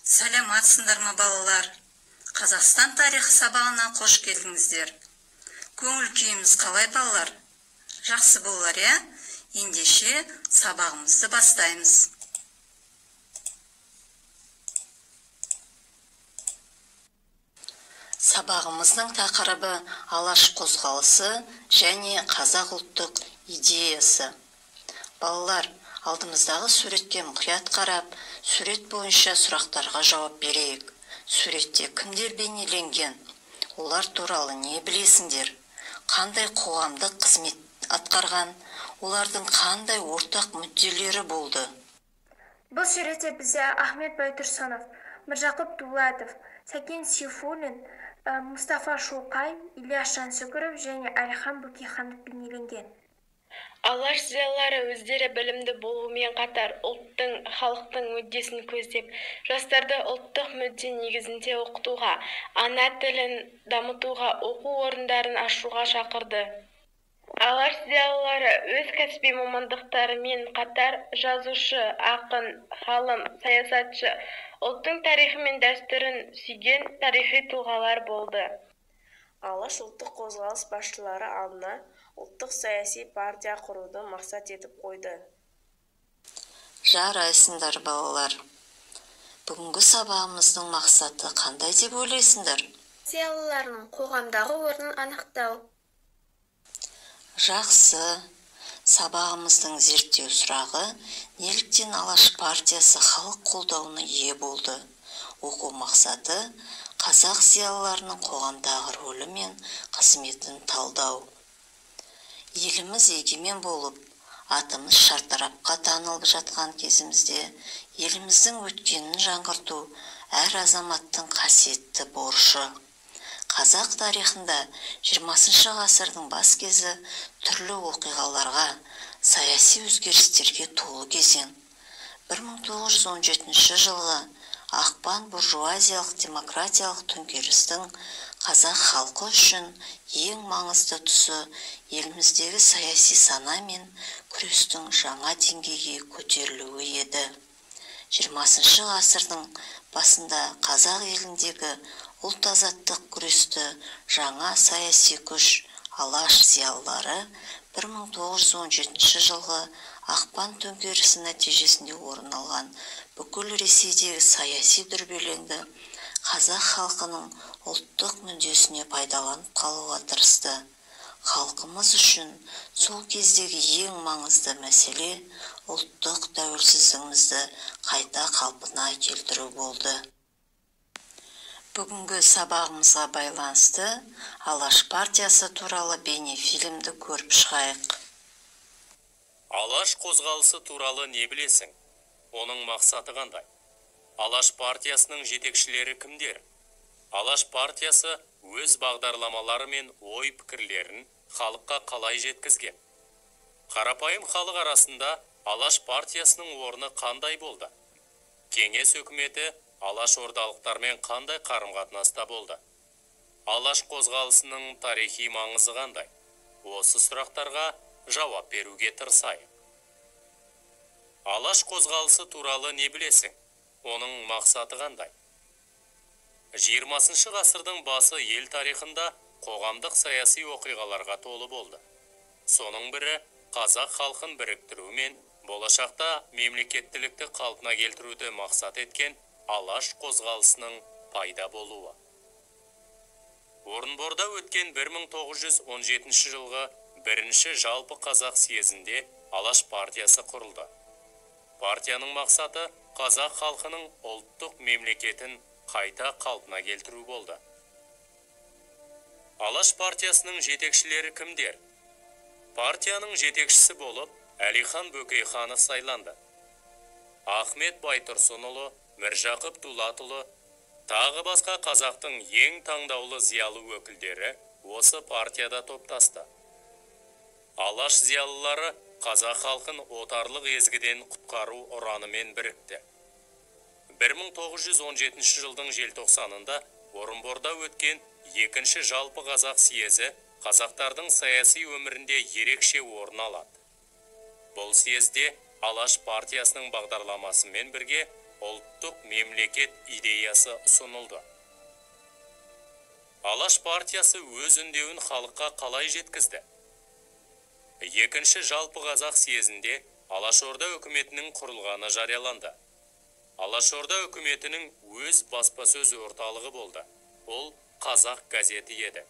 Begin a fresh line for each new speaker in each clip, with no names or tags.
Саламатсыңдар ма балалар? Қазақстан тарихы сабағына қош келдіңіздер. Көңіл күйіміз қалай балалар? Жақсы болар, я? Ендеше сабағымызды бастаймыз. Сабағымыздың тақырыбы алаш қозғалысы және қазақ ұлттық идеясы. Балалар, алдымыздағы суретке мұқият қарап, сурет бойынша сұрақтарға жауап берейік. Суретте кімдер бейнеленген? Олар туралы не білесіңдер? Қандай қоғамдық қызмет атқарған? Олардың қандай ортақ мүдделері болды?
Бұл суретте бізде Ахмет Байтұрсынов, Міржақып Дулатов, Сәкен Сейфуллин, Мұстафа Шоқай, Ильяс Жансүгіров және Әлихан Бөкейханов бейнеленген.
Алаш зиялылары өздері білімді болумен қатар ұлттың, халықтың мүддесін көздеп, жастарды ұлттық мүдде негізінде оқытуға, ана тілін дамытуға, оқу орындарын ашуға шақырды. Алаш зиялылары өз кәсіби мамандықтарымен қатар жазушы, ақын, ғалым, саясатшы, ұлттың тарихы мен дәстүрін сүйген тарихи тұлғалар болды.
Алаш ұлттық қозғалыс басшылары алдына ұлттық саяси партия құруды мақсат етіп қойды.
Жарайсыңдар балалар. Бүгінгі сабағымыздың мақсаты қандай деп ойлайсыңдар?
Зиялылардың қоғамдағы орнын анықтау.
Жақсы. Сабағымыздың зерттеу сұрағы неліктен Алаш партиясы халық қолдауына ие болды? Оқу мақсаты қазақ зиялыларының қоғамдағы рөлі мен қызметін талдау. Еліміз егемен болып, атымыз шартарапқа танылып жатқан кезімізде еліміздің өткенін жаңғырту әр азаматтың қасиетті борышы. Қазақ тарихында 20 ғасырдың бас кезі түрлі оқиғаларға, саяси өзгерістерге толы кезең. 1917 жылғы ақпан буржуазиялық демократиялық төңкерістің қазақ халқы үшін ең маңызды тұсы еліміздегі саяси сана мен күрестің жаңа деңгейге көтерілуі еді. 20 ғасырдың басында қазақ еліндегі ұлт азаттық күресті жаңа саяси күш алаш зиялылары 1917 жылғы ақпан төңкерісі нәтижесінде орын алған бүкіл Ресейдегі саяси дүрбелеңді қазақ халқының ұлттық мүддесіне пайдаланып қалуға тырысты. Халқымыз үшін сол кездегі ең маңызды мәселе ұлттық тәуелсіздігімізді қайта қалпына келтіру болды. Бүгінгі сабағымызға байланысты Алаш партиясы туралы бейнефильмді көріп шығайық.
Алаш қозғалысы туралы не білесің? Оның мақсаты қандай? Алаш партиясының жетекшілері кімдер? Алаш партиясы өз бағдарламалары мен ой пікірлерін халыққа қалай жеткізген? Қарапайым халық арасында Алаш партиясының орны қандай болды? Кеңес өкіметі Алаш ордалықтармен қандай қарым-қатынаста болды? Алаш қозғалысының тарихи маңызы қандай? Осы сұрақтарға жауап беруге тырысайық. Алаш қозғалысы туралы не білесің? Оның мақсаты қандай? 20 ғасырдың басы ел тарихында қоғамдық саяси оқиғаларға толы болды. Соның бірі қазақ халқын біріктіру мен болашақта мемлекеттілікті қалпына келтіруді мақсат еткен Алаш қозғалысының пайда болуы. Орынборда өткен 1917 жылғы бірінші жалпы қазақ съезінде Алаш партиясы құрылды. Партияның мақсаты қазақ халқының ұлттық мемлекетін қайта қалпына келтіру болды. Алаш партиясының жетекшілері кімдер? Партияның жетекшісі болып Әлихан Бөкейханов сайланды. Ахмет Байтұрсынұлы, Міржақып Дулатұлы, тағы басқа қазақтың ең таңдаулы зиялы өкілдері осы партияда топтасты. Алаш зиялылары қазақ халқын отарлық езгіден құтқару ұранымен бірікті. 1917 жылдың желтоқсанында Орынборда өткен екінші жалпы қазақ съезі қазақтардың саяси өмірінде ерекше орын алады. Бұл съезде Алаш партиясының бағдарламасымен бірге ұлттық мемлекет идеясы ұсынылды. Алаш партиясы өз үндеуін халыққа қалай жеткізді? Екінші жалпы қазақ съезінде Алашорда үкіметінің құрылғаны жарияланды. Алашорда үкіметінің өз баспасөз орталығы болды. Ол Қазақ газеті еді.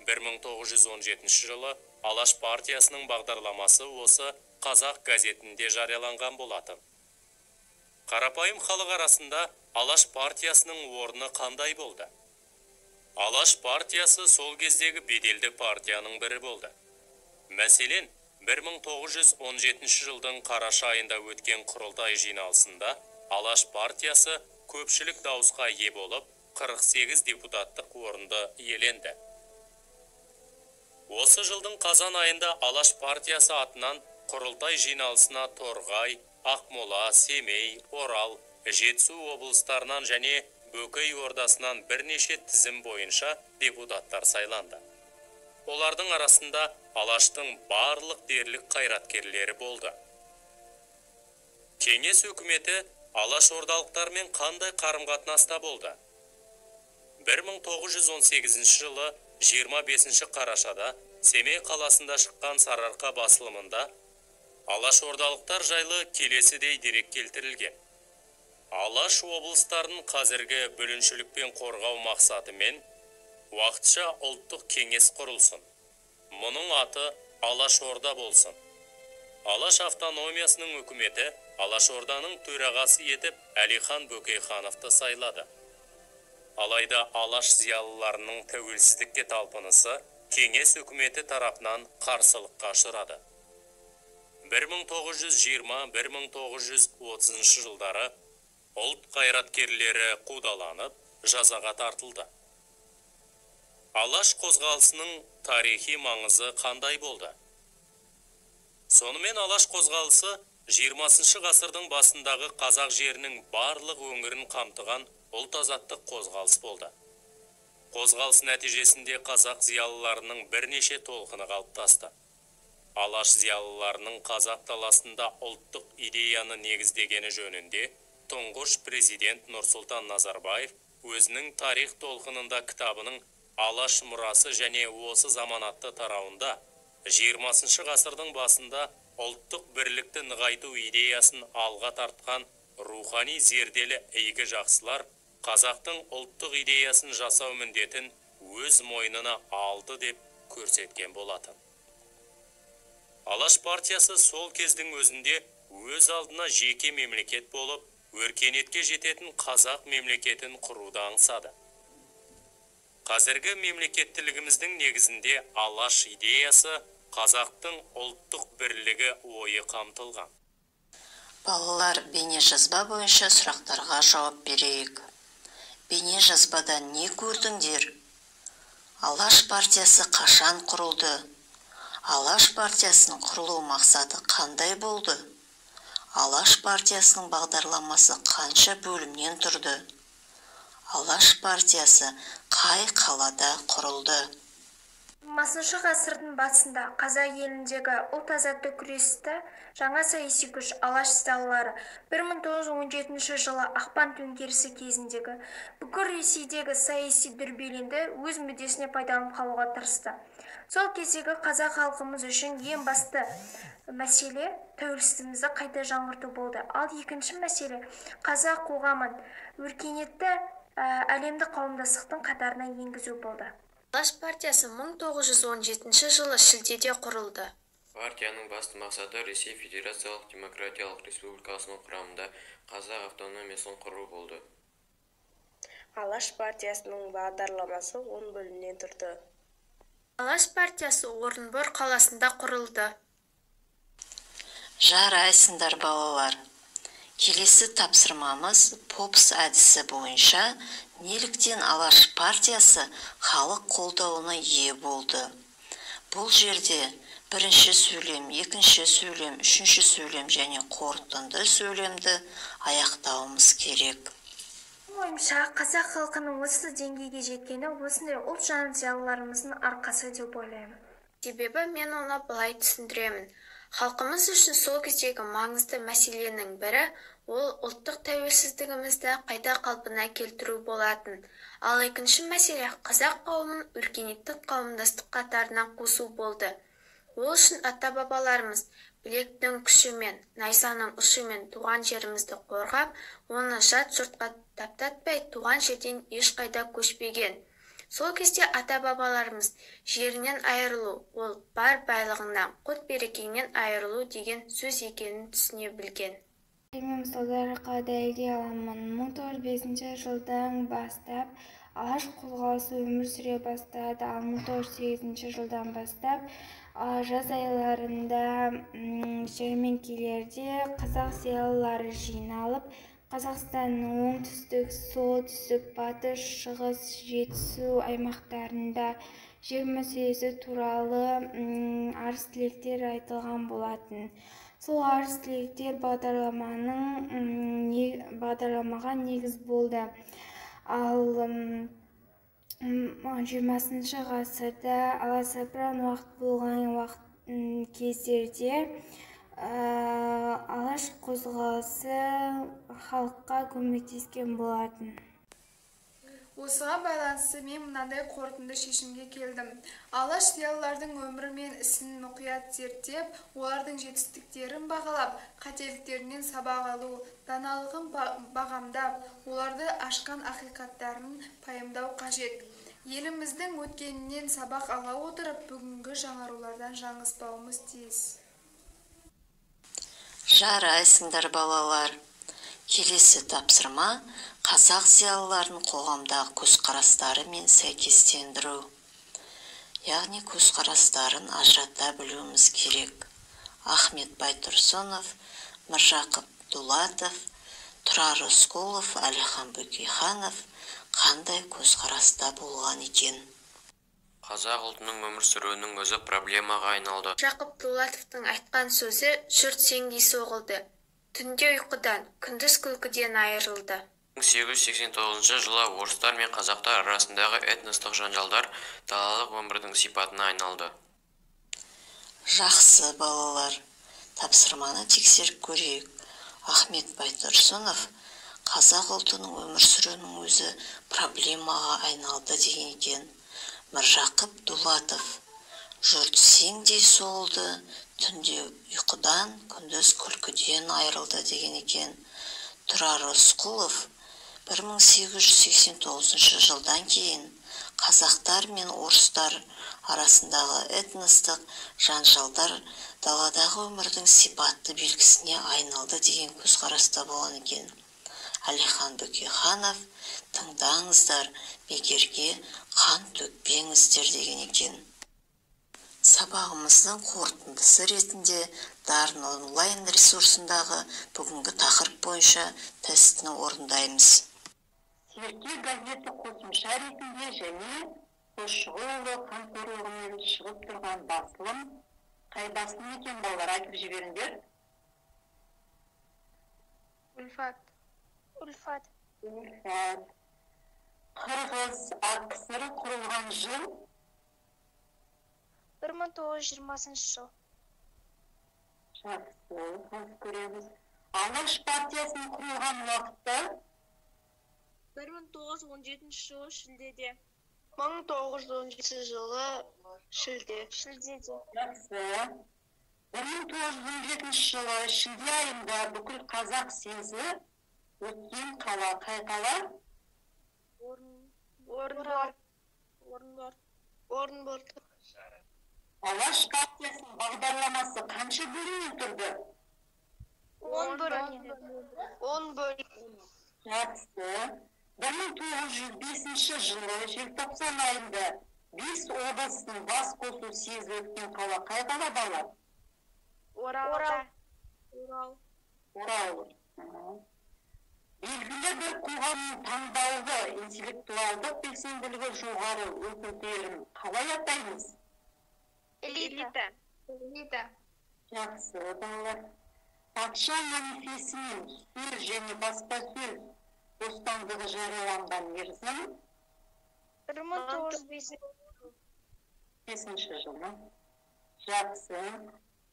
1917 жылы Алаш партиясының бағдарламасы осы Қазақ газетінде жарияланған болатын. Қарапайым халық арасында Алаш партиясының орны қандай болды? Алаш партиясы сол кездегі беделді партияның бірі болды. Мәселен, 1917 жылдың қараша айында өткен құрылтай жиналысында Алаш партиясы көпшілік дауысқа ие болып, 48 депутаттық орынды иеленді. Осы жылдың қазан айында Алаш партиясы атынан құрылтай жиналысына Торғай, Ақмола, Семей, Орал, Жетісу облыстарынан және Бөкей ордасынан бірнеше тізім бойынша депутаттар сайланды. Олардың арасында Алаштың барлық дерлік қайраткерлері болды. Кеңес үкіметі Алаш ордалықтармен қандай қарым-қатынаста болды? 1918 жылы 25 қарашада Семей қаласында шыққан Сарыарқа басылымында Алаш ордалықтар жайлы келесідей дерек келтірілген. Алаш облыстарын қазіргі бүліншілікпен қорғау мақсатымен уақытша ұлттық кеңес құрылсын. Мұның аты Алаш орда болсын. Алаш автономиясының үкіметі Алаш орданың төрағасы етіп Әлихан Бөкейхановты сайлады. Алайда Алаш зиялыларының тәуелсіздікке талпынысы кеңес үкіметі тарапынан қарсылыққа ұшырады. 1920-1930 жылдары ұлт қайраткерлері қудаланып, жазаға тартылды. Алаш қозғалысының тарихи маңызы қандай болды? Сонымен Алаш қозғалысы 20 ғасырдың басындағы қазақ жерінің барлық өңірін қамтыған ұлт азаттық қозғалыс болды. Қозғалыс нәтижесінде қазақ зиялыларының бірнеше толқыны қалыптасты. Алаш зиялыларының қазақ даласында ұлттық идеяны негіздегені жөнінде тұңғыш президент Нұрсұлтан Назарбаев өзінің тарих толқынында кітабының Алаш мұрасы және осы заманатты тарауында 20 ғасырдың басында ұлттық бірлікті нығайту идеясын алға тартқан рухани зерделі игі жақсылар қазақтың ұлттық идеясын жасау міндетін өз мойнына алды деп көрсеткен болатын. Алаш партиясы сол кездің өзінде өз алдына жеке мемлекет болып, өркениетке жететін қазақ мемлекетін құруды аңсады. Қазіргі мемлекеттілігіміздің негізінде Алаш идеясы қазақтың ұлттық бірлігі ойы қамтылған.
Балалар, бейне жазба бойынша сұрақтарға жауап берейік. Бейне жазбада не көрдіңдер? Алаш партиясы қашан құрылды? Алаш партиясының құрылу мақсаты қандай болды? Алаш партиясының бағдарламасы қанша бөлімнен тұрды? Алаш партиясы қай қалада құрылды?
20 ғасырдың басында қазақ еліндегі ұлт азаттық күресті жаңа саяси күш Алаш зиялылары 1917 жылы ақпан төңкерісі кезіндегі бүкіл Ресейдегі саяси дүрбелеңді өз мүддесіне пайдаланып қалуға тырысты. Сол кездегі қазақ халқымыз үшін ең басты мәселе тәуелсіздігімізді қайта жаңғырту болды. Ал екінші мәселе қазақ қоғамын өркениетті әлемдік қауымдастықтың қатарына енгізу болды.
Алаш партиясы 1917 жылы шілдеде құрылды.
Партияның басты мақсаты Ресей Федерациялық Демократиялық Республикасының құрамында қазақ автономиясын құру болды.
Алаш партиясының бағдарламасы 10 бөлімнен тұрды.
Алаш партиясы Орынбор қаласында құрылды.
Жарайсыңдар балалар. Келесі тапсырмамыз Попс әдісі бойынша неліктен Алаш партиясы халық қолдауына ие болды. Бұл жерде бірінші сөйлем, екінші сөйлем, үшінші сөйлем және қорытынды сөйлемді аяқтауымыз керек.
Ойымша, қазақ халқының осы деңгейге жеткені осындай ұлтжан зиялыларымыздың арқасы деп ойлаймын.
Себебі мен оны былай түсіндіремін.
Халқымыз үшін сол кездегі маңызды мәселенің бірі ол ұлттық тәуелсіздігімізді қайта қалпына келтіру болатын. Ал екінші мәселе қазақ қауымын өркениеттік қауымдастық қатарына қосу болды. Ол үшін ата-бабаларымыз білектің күшімен, найзаның ұшымен туған жерімізді қорғап, оны жат жұртқа таптатпай туған жерден ешқайда көшпеген. Сол кезде ата-бабаларымыз жерінен айырылу, ол бар байлығынан, құт-берекеңнен айырылу деген сөз екенін түсіне білген.
Мен мысалдары дәлелдей аламын. 1905 жылдан бастап алаш қозғалысы өмір сүре бастады. Ал 1908 жылдан бастап жаз айларында жәрмеңкелерде қазақ зиялылары жиналып, Қазақстанның оңтүстік, солтүстік, батыс, шығыс, жетісу аймақтарында жер мәселесі туралы арыз-тілектер айтылған болатын. Сол арыз-тілектер бағдарламаға негіз болды. Ал 20 ғасырда аласапыран уақыт болған кездерде алаш қозғалысы халыққа көмектескен болатын.
Осыған байланысты мен мынандай қорытынды шешімге келдім. Алаш зиялылардың өмірі мен ісін мұқият зерттеп, олардың жетістіктерін бағалап, қателіктерінен сабақ алу, даналығын бағамдап, оларды ашқан ақиқаттарын пайымдау қажет. Еліміздің өткенінен сабақ ала отырып, бүгінгі жаңарулардан жаңылыспауымыз тиіс.
Жарайсыңдар балалар. Келесі тапсырма қазақ зиялыларын қоғамдағы көзқарастары мен сәйкестендіру. Яғни көзқарастарын ажырата білуіміз керек. Ахмет Байтұрсынов, Міржақып Дулатов, Тұрар Рысқұлов, Әлихан Бөкейханов қандай көзқараста болған екен?
Қазақ ұлтының өмір сүруінің өзі проблемаға айналды.
Жақып Дулатовтың айтқан сөзі жұрт сеңдей соғылды. Түнде ұйқыдан, күндіз күлкіден айырылды.
1889 жылы орыстар мен қазақтар арасындағы этностық жанжалдар далалық өмірдің сипатына айналды.
Жақсы балалар, тапсырманы тексеріп көрейік. Ахмет Байтұрсынов қазақ ұлтының өмір сүруінің өзі проблемаға айналды деген екен. Міржақып Дулатов жұрт сеңдей соғылды, түнде ұйқыдан, күндіз күлкіден айырылды деген екен. Тұрар Рысқұлов 1889 жылдан кейін қазақтар мен орыстар арасындағы этностық жанжалдар даладағы өмірдің сипатты белгісіне айналды деген көзқараста болған екен. Әлихан Бөкейханов тыңдаңыздар, бекерге қан төкпеңіздер деген екен. Сабағымыздың қорытындысы ретінде Дарын онлайн ресурсындағы бүгінгі тақырып бойынша тестіні орындаймыз.
Серке газеті қосымша ретінде және Қосшығұлұлы қамқорлығымен шығып тұрған басылым қайдасын екен балалар, айтып жіберіңдер.
Ульфат.
Қырғыз АКСР құрылған жыл
1920 жыл.
Жақсы, көреміз. Алаш партиясының құрылған уақыты
1917 жылы шілдеде.
1917 жылы шілдеде.
Жақсы. 1917 жылы шілде айында бүкіл қазақ съезі өткен қала қай қала?
Орынбор.
Алаш партиясының бағдарламасы қанша бөлімнен тұрды?
10 бөлім.
Жақсы. 1905 жылы желтоқсан айында 5 облыстың бас қосу съезі өткен қала қай қала бала?
Орал.
Белгілі бір қоғамның таңдаулы, интеллектуалдық белсенділігі жоғары өкілдерін қалай атаймыз?
Элита.
Жақсы, балалар. Патша манифесімен сөз және баспасөз бостандығы жарияланған мерзім
1905
5 жылы. Жақсы.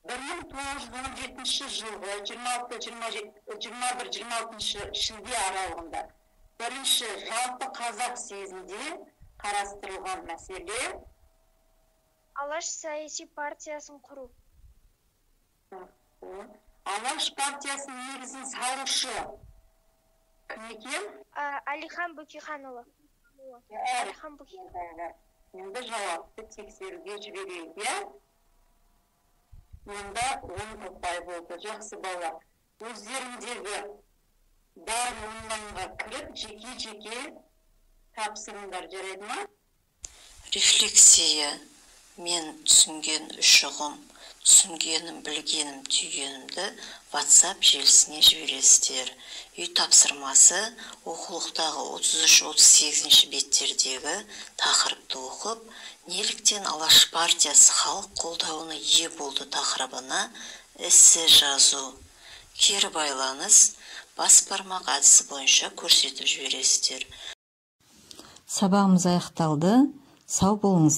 1917 жылғы 21-26 шілде аралығында бірінші жалпы қазақ съезінде қарастырылған мәселе
Алаш саяси партиясын құру.
Алаш партиясының негізін салушы кім екен?
Әлихан Бөкейханұлы. Әлихан Бөкейханұлы.
Енді жауапты тексеруге жіберейік, иә? Онда 10 ұпай болды. Жақсы балалар. Өздеріндегі бар онлайнға кіріп, жеке-жеке тапсырыңдар, жарайды ма?
Рефлексия. Мен түсінген ұшығым, түсінгенім, білгенім, түйгенімді WhatsApp желісіне жібересіздер. Үй тапсырмасы оқулықтағы 33-38 беттердегі тақырыпты оқып, неліктен Алаш партиясы халық қолдауына ие болды тақырыбына эссе жазу. Кері байланыс бас бармақ әдісі бойынша көрсетіп жібересіздер. Сабағымыз аяқталды. Сау болыңыз.